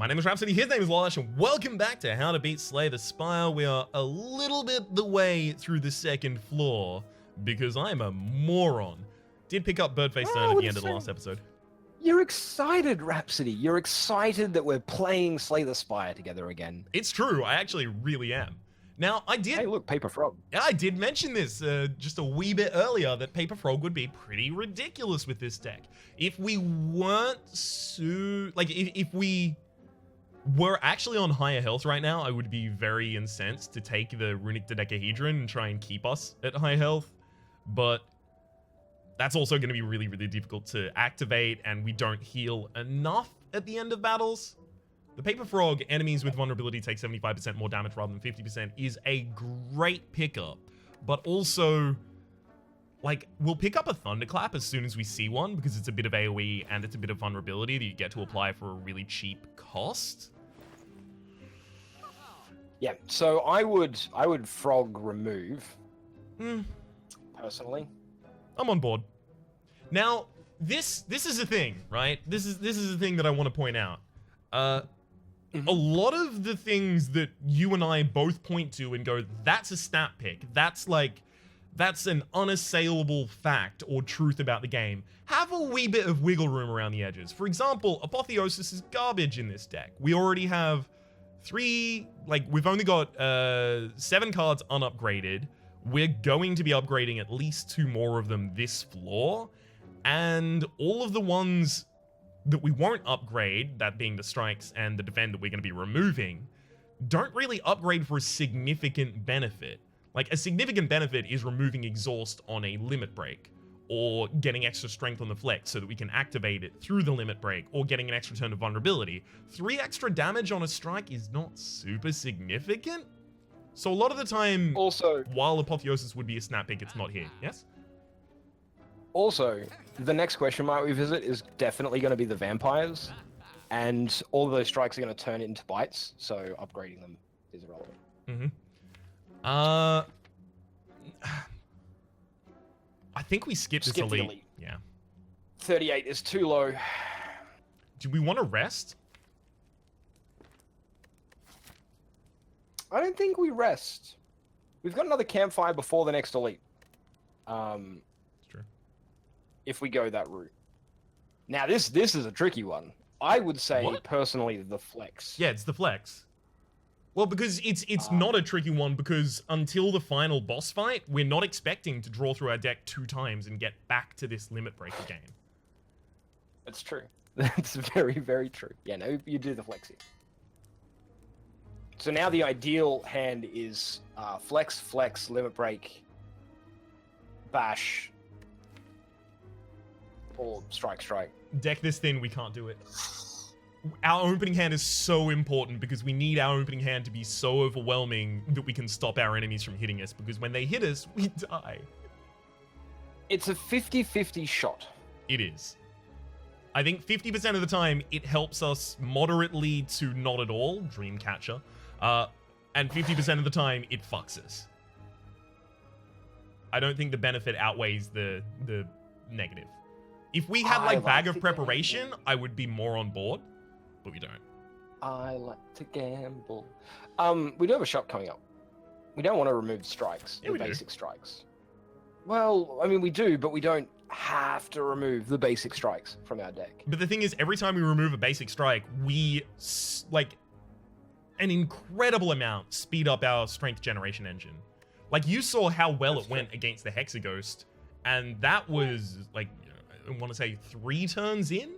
My name is Rhapsody, his name is Lollash, and welcome back to How to Beat Slay the Spire. We are a little bit the way through the second floor, because I'm a moron. Did pick up Birdface Stone at the end of the last episode. You're excited, Rhapsody. You're excited that we're playing Slay the Spire together again. It's true, I actually really am. Now, Hey, look, Paper Frog. I did mention this just a wee bit earlier, that Paper Frog would be pretty ridiculous with this deck. If we weren't if we were actually on higher health right now, I would be very incensed to take the Runic Dodecahedron and try and keep us at high health. But that's also going to be really, really difficult to activate, and we don't heal enough at the end of battles. The Paper Frog, enemies with vulnerability take 75% more damage rather than 50%, is a great pickup, but also, like, we'll pick up a Thunderclap as soon as we see one, because it's a bit of AoE and it's a bit of vulnerability that you get to apply for a really cheap cost. Yeah, so I would Frog remove, personally. I'm on board. Now, this is a thing, right? This is a thing that I want to point out. A lot of the things that you and I both point to and go, that's a stat pick, that's an unassailable fact or truth about the game, have a wee bit of wiggle room around the edges. For example, Apotheosis is garbage in this deck. We already have we've only got 7 cards unupgraded. We're going to be upgrading at least 2 more of them this floor, and all of the ones that we won't upgrade, that being the strikes and the defend that we're going to be removing, don't really upgrade for a significant benefit. Like, a significant benefit is removing exhaust on a limit break, or getting extra strength on the flex so that we can activate it through the limit break, or getting an extra turn of vulnerability. 3 extra damage on a strike is not super significant. So a lot of the time, Also, while Apotheosis would be a snap pick, it's not here. Yes? Also, the next question mark we visit is definitely going to be the vampires, and all of those strikes are going to turn into bites, so upgrading them is irrelevant. I think we skipped this elite. Yeah. 38 is too low. Do we want to rest? I don't think we rest. We've got another campfire before the next elite. It's true. If we go that route. Now, this is a tricky one. I would say, personally, the flex. Yeah, it's the flex. Well, because it's not a tricky one, because until the final boss fight, we're not expecting to draw through our deck 2 times and get back to this limit break again. That's true. That's very, very true. Yeah, no, you do the flex here. So now the ideal hand is flex, flex, limit break, bash, or strike, strike. Deck this thin, we can't do it. Our opening hand is so important, because we need our opening hand to be so overwhelming that we can stop our enemies from hitting us, because when they hit us, we die. It's a 50-50 shot. It is. I think 50% of the time, it helps us moderately to not at all, Dreamcatcher, and 50% of the time, it fucks us. I don't think the benefit outweighs the negative. If we had, like, Bag of Preparation, I would be more on board. But we don't. I like to gamble. We do have a shop coming up. We don't want to remove strikes, the basic strikes. Well, I mean, we do, but we don't have to remove the basic strikes from our deck. But the thing is, every time we remove a basic strike, we, like, an incredible amount speed up our strength generation engine. Like, you saw how well it went against the Hexaghost, and that was, like, I want to say 3 turns in?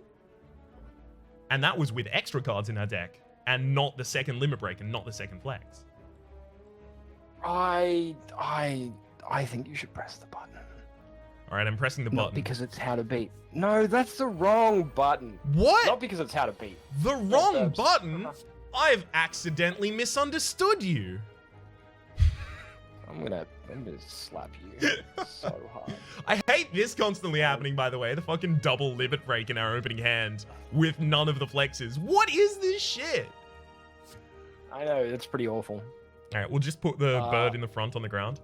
And that was with extra cards in our deck, and not the second limit break, and not the second flex. I think you should press the button. All right, I'm pressing the button. Not because it's how to beat. No, that's the wrong button. What? Not because it's how to beat. The wrong button? I've accidentally misunderstood you. I'm gonna slap you so hard. I hate this constantly happening, by the way. The fucking double limit break in our opening hand with none of the flexes. What is this shit? I know, it's pretty awful. All right, we'll just put the bird in the front on the ground.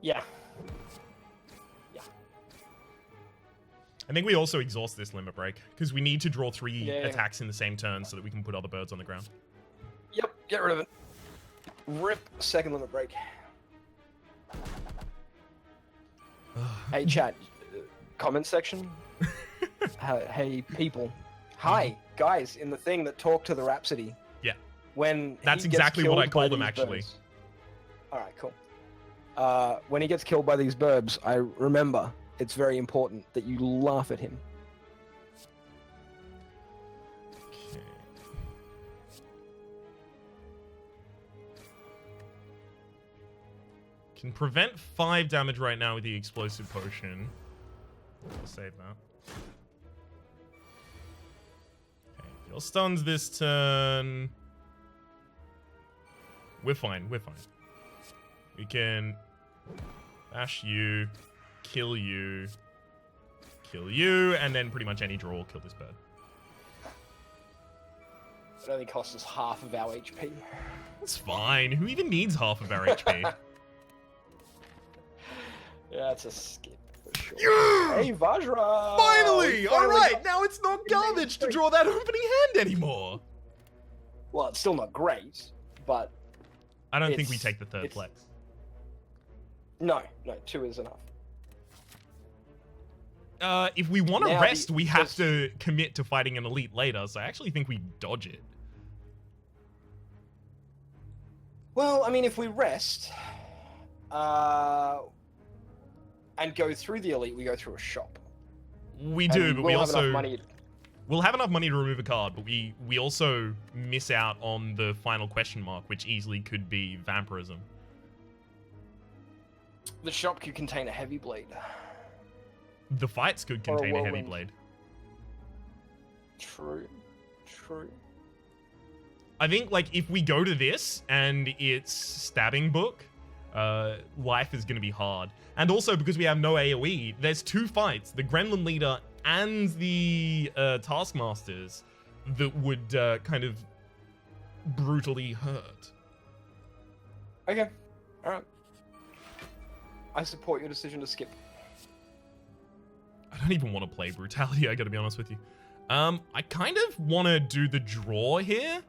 Yeah. I think we also exhaust this limit break because we need to draw 3 Yeah. attacks in the same turn so that we can put other birds on the ground. Yep, get rid of it. Rip second limit break. Hey, chat. Comment section. Hey, people. Hi, guys, in the thing that talk to the Rhapsody. Yeah. When That's he gets exactly what I killed call by them, these actually. birds- Alright, cool. When he gets killed by these burbs, I remember it's very important that you laugh at him. Okay. Can prevent 5 damage right now with the explosive potion. I'll save that. Okay, if you're stunned this turn. We're fine, we're fine. We can bash you, kill you, and then pretty much any draw will kill this bird. It only costs us half of our HP. That's fine. Who even needs half of our HP? Yeah, it's a skip for sure. Yeah! Hey, Vajra! Finally! We Alright, got- now it's not garbage to draw that opening hand anymore. Well, it's still not great, but I don't think we It's- take the third it's- flex. no, 2 is enough. If we want to Now rest, we have just- to commit to fighting an elite later, so I actually think we dodge it. Well, I mean, if we rest, and go through the elite, we go through a shop. We do, And but we'll we have also... enough money. We'll have enough money to remove a card, but we also miss out on the final question mark, which easily could be vampirism. The shop could contain a heavy blade. The fights could Or a contain a heavy whirlwind. blade. True. True. I think, like, if we go to this and it's stabbing book, life is going to be hard. And also, because we have no AoE, there's 2 fights, the Gremlin Leader and the Taskmasters, that would kind of brutally hurt. Okay. Alright. I support your decision to skip. I don't even want to play Brutality, I gotta be honest with you. I kind of want to do the draw here,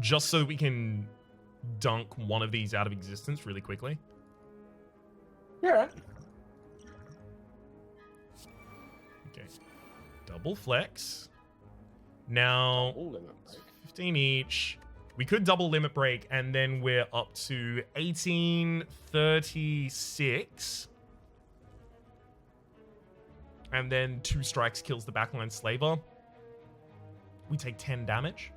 just so we can dunk one of these out of existence really quickly. Yeah, alright. Okay. Double flex. Now, Double limit break. 15 each. We could double limit break, and then we're up to 1836. And then 2 strikes kills the backline slaver. We take 10 damage.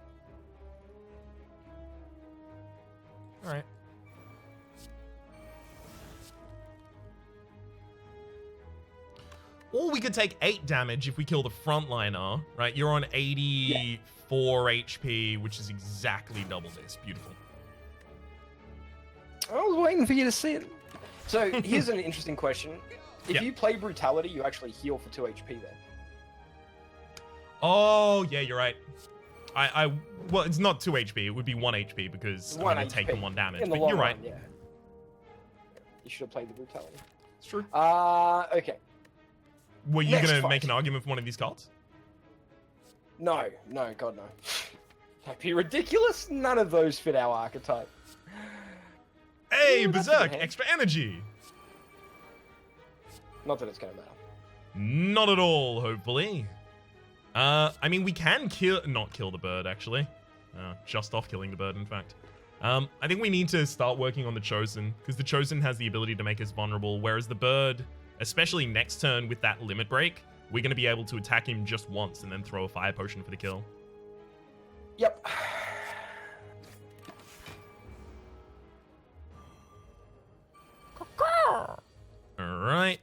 Alright. Or we could take 8 damage if we kill the frontliner, right? You're on 84 HP, which is exactly double this. Beautiful. I was waiting for you to see it. So, here's an interesting question. If Yeah. you play Brutality, you actually heal for 2 HP then. Oh, yeah, you're right. Well, it's not 2 HP. It would be 1 HP because I'm 1 going to take HP. them 1 damage. In the But long you're right. run, yeah. You should have played the Brutality. It's true. Okay. Were you Next going to fight. make an argument for one of these cards? No, God, no. That'd be ridiculous. None of those fit our archetype. Hey, Ooh, that's a Berserk, good hand. extra energy. Not that it's gonna matter. Not at all, hopefully. I mean, we can not kill the bird, actually. Just off killing the bird, in fact. I think we need to start working on the Chosen, because the Chosen has the ability to make us vulnerable, whereas the bird, especially next turn with that limit break, we're going to be able to attack him just once and then throw a fire potion for the kill. Yep. Alright.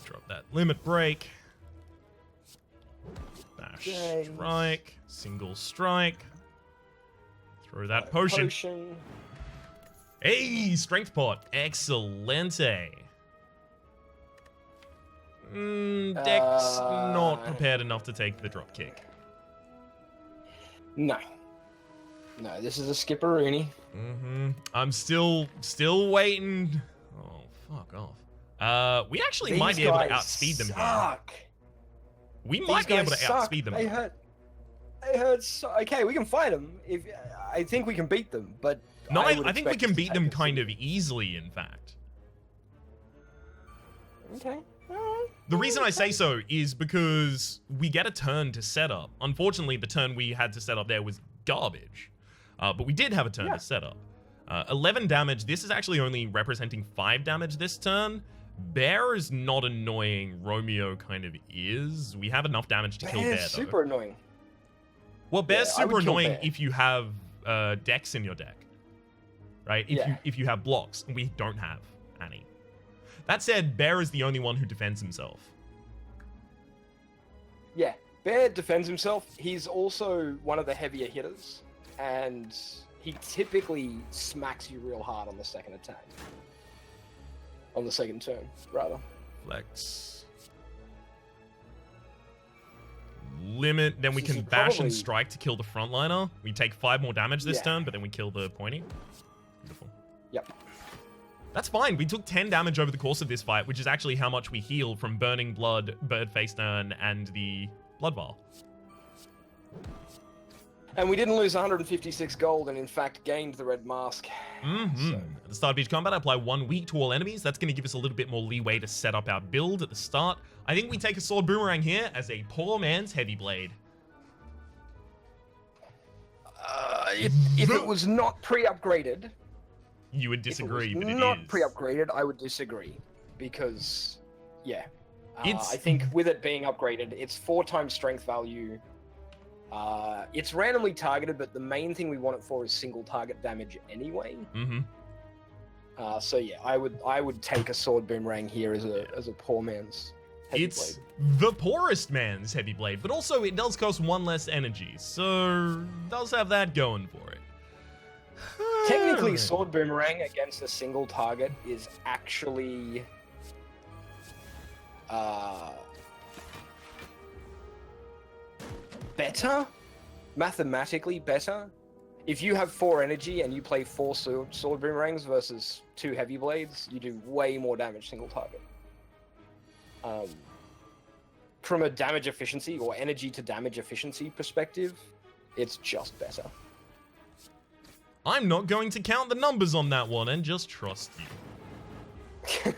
Drop that limit break. Bash James. strike. Single strike. Throw that potion. Hey, strength pot. Excelente. Deck's not prepared enough to take the drop kick. No. No, this is a skipperoonie. I'm still waiting. Oh, fuck off. We actually might be able to outspeed them here. suck. We These might be able to guys suck. outspeed them. They hurt. They hurt. Okay, we can fight them. I think we can beat them, but No, I would think we expect can us to beat take them us kind in. of easily, in fact. Okay. Alright. The reason I say so is because we get a turn to set up. Unfortunately, the turn we had to set up there was garbage. But we did have a turn to set up. 11 damage. This is actually only representing 5 damage this turn. Bear is not annoying. Romeo kind of is. We have enough damage to kill Bear, though. Super annoying. Well, Bear's I super would kill annoying Bear. if you have decks in your deck. Right? If you have blocks, and we don't have any. That said, Bear is the only one who defends himself. Yeah, Bear defends himself. He's also one of the heavier hitters, and he typically smacks you real hard on the second attack. On the second turn, rather. Flex. Limit. Then we This can is bash probably- and strike to kill the frontliner. We take 5 more damage this Yeah. turn, but then we kill the pointy. Beautiful. Yep. That's fine. We took 10 damage over the course of this fight, which is actually how much we heal from Burning Blood, Bird Face Turn, and the Blood Vial. And we didn't lose 156 gold, and in fact gained the red mask. So- At the start of each combat, apply 1 weak to all enemies. That's going to give us a little bit more leeway to set up our build at the start. I think we take a Sword Boomerang here as a poor man's Heavy Blade. If it was not pre-upgraded, You would disagree, if it but was it not is. pre-upgraded, I would disagree because, yeah, It's- I think with it being upgraded, it's 4 times strength value. It's randomly targeted, but the main thing we want it for is single target damage anyway. So yeah, I would take a Sword Boomerang here as a poor man's Heavy It's Blade. the poorest man's Heavy Blade, but also it does cost 1 less energy, so does have that going for it. Technically, Alright. Sword Boomerang against a single target is actually better, mathematically better. If you have 4 energy and you play 4 sword boomerangs versus 2 heavy blades, you do way more damage single target. From a damage efficiency or energy to damage efficiency perspective, it's just better. I'm not going to count the numbers on that one and just trust you.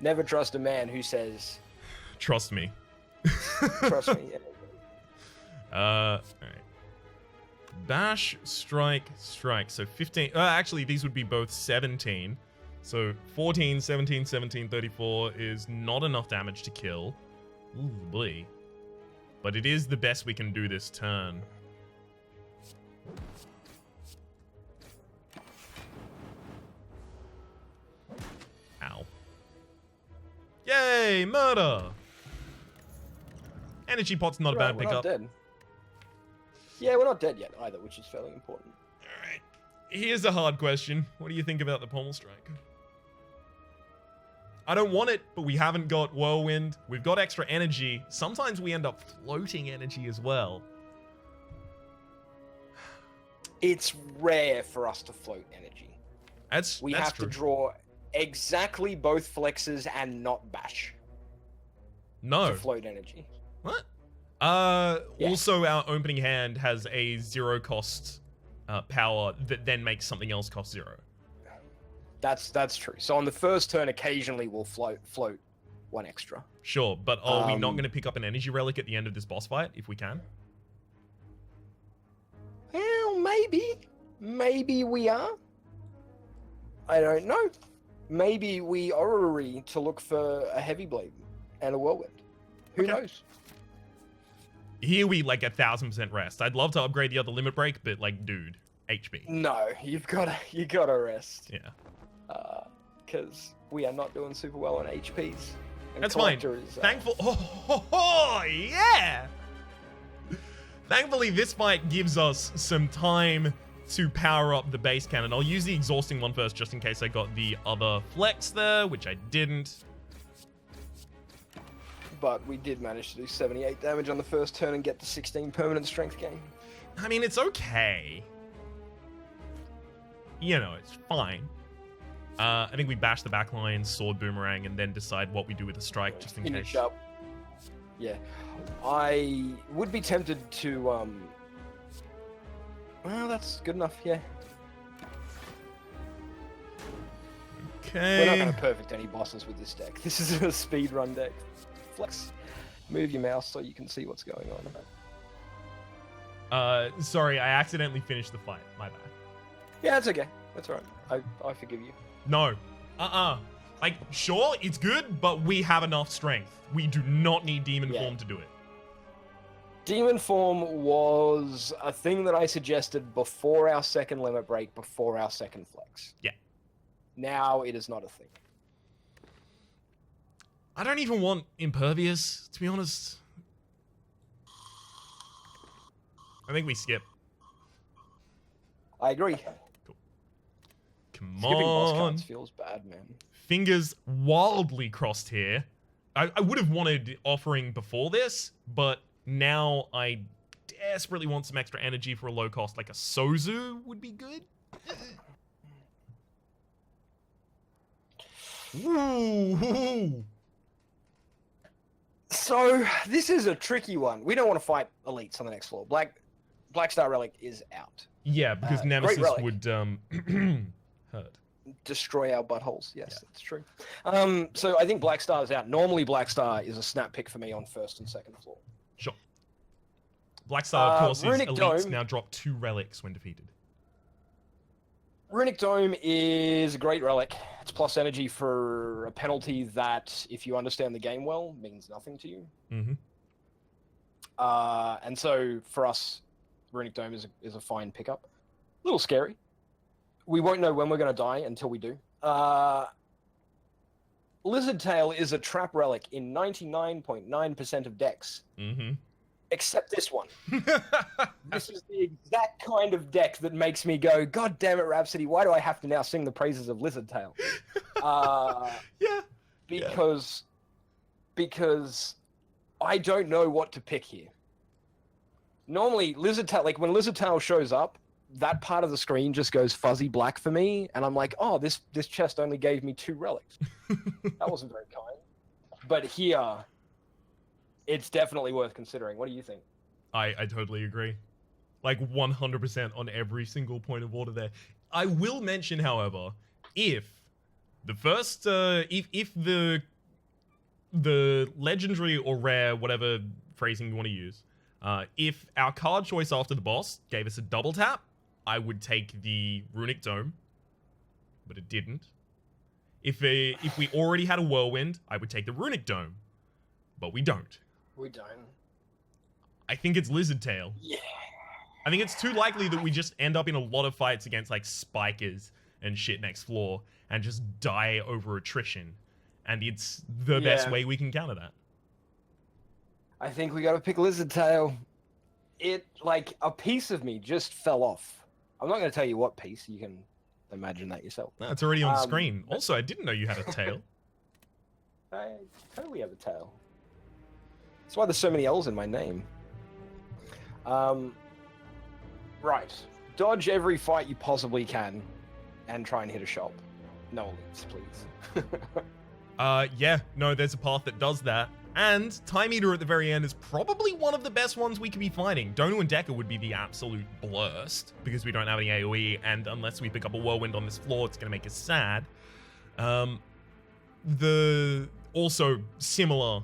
Never trust a man who says, Trust me. trust me. Alright. Bash, strike, strike. So 15. Actually, these would be both 17. So 14, 17, 17, 34 is not enough damage to kill. Ooh, boy. But it is the best we can do this turn. Ow. Yay, murder! Energy pot's not a bad We're pickup. not dead. Yeah, we're not dead yet either, which is fairly important. Alright. Here's a hard question. What do you think about the pommel strike? I don't want it, but we haven't got Whirlwind. We've got extra energy. Sometimes we end up floating energy as well. It's rare for us to float energy. That's We that's have true. to draw exactly both flexes and not bash No. to float energy. What? Yeah. Also, our opening hand has a 0 cost power that then makes something else cost 0. That's true. So on the first turn, occasionally we'll float 1 extra. Sure, but are we not Um, going to pick up an energy relic at the end of this boss fight if we can? Well, maybe we are. I don't know. Maybe we orrery to look for a heavy blade and a whirlwind. Who Okay. knows? Here we like 1,000% rest. I'd love to upgrade the other limit break, but like, dude, HP. No, you gotta rest. Yeah. Because we are not doing super well on HPs. And That's fine. Collector is, Thankful. Oh, yeah. Thankfully, this fight gives us some time to power up the base cannon. I'll use the exhausting one first, just in case I got the other flex there, which I didn't. But we did manage to do 78 damage on the first turn and get to 16 permanent strength gain. I mean, it's okay. You know, it's fine. I think we bash the back line, sword boomerang, and then decide what we do with the strike, just in Finish case. up. Yeah. I would be tempted to, well, that's good enough, yeah. Okay. We're not going to perfect any bosses with this deck. This is a speed run deck. Flex. Move your mouse so you can see what's going on. Sorry, I accidentally finished the fight. My bad. Yeah, it's okay. That's alright. I forgive you. No. Like, sure, it's good, but we have enough strength. We do not need demon form to do it. Demon form was a thing that I suggested before our second limit break, before our second flex. Yeah. Now it is not a thing. I don't even want impervious, to be honest. I think we skip. I agree. Cool. Come Skipping boss on. cards feels bad, man. Fingers wildly crossed here. I would have wanted offering before this, but now I desperately want some extra energy for a low cost, like a Sozu would be good. Ooh. So this is a tricky one. We don't want to fight elites on the next floor. Black Star Relic is out. Yeah, because Great Nemesis relic. would hurt. Destroy our buttholes. Yes, that's true. So I think Black Star is out. Normally Black Star is a snap pick for me on first and second floor. Sure. Black Star, of course, is Runic elites Dome. now drop 2 relics when defeated. Runic Dome is a great relic. It's plus energy for a penalty that, if you understand the game well, means nothing to you. Mm-hmm. And so for us, Runic Dome is a fine pickup. A little scary. We won't know when we're going to die until we do. Lizard Tail is a trap relic in 99.9% of decks. Mm-hmm. Except this one. This is the exact kind of deck that makes me go, God damn it, Rhapsody, why do I have to now sing the praises of Lizard Tail? Yeah. Because I don't know what to pick here. Normally, Lizard Tail, like when Lizard Tail shows up, that part of the screen just goes fuzzy black for me, and I'm like, oh, this chest only gave me 2 relics. That wasn't very kind. But here, it's definitely worth considering. What do you think? I totally agree. Like 100% on every single point of order there. I will mention, however, if the first, if the legendary or rare, whatever phrasing you want to use, if our card choice after the boss gave us a double tap, I would take the Runic Dome, but it didn't. If we already had a Whirlwind, I would take the Runic Dome, but we don't. We don't. I think it's Lizard Tail. Yeah. I think it's too likely that we just end up in a lot of fights against like spikers and shit next floor and just die over attrition. And it's the best way we can counter that. I think we gotta pick Lizard Tail. It, like, a piece of me just fell off. I'm not gonna tell you what piece, you can imagine that yourself. No, it's already on the screen. Also, I didn't know you had a tail. I totally have a tail. That's why there's so many L's in my name. Right. Dodge every fight you possibly can and try and hit a shop. No elites, please. Yeah, no, there's a path that does that. And Time Eater at the very end is probably one of the best ones we could be fighting. Dono and Decker would be the absolute blurst because we don't have any AoE, and unless we pick up a Whirlwind on this floor, it's going to make us sad. The also similar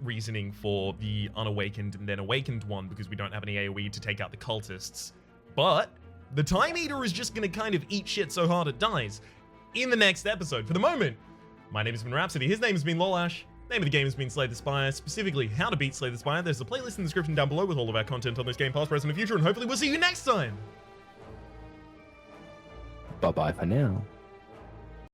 reasoning for the Unawakened and then Awakened one because we don't have any AoE to take out the cultists. But the Time Eater is just going to kind of eat shit so hard it dies in the next episode. For the moment, my name has been Rhapsody, his name has been Lollash. Name of the game has been Slay the Spire, specifically how to beat Slay the Spire. There's a playlist in the description down below with all of our content on this game, past, present, and future, and hopefully we'll see you next time! Bye-bye for now.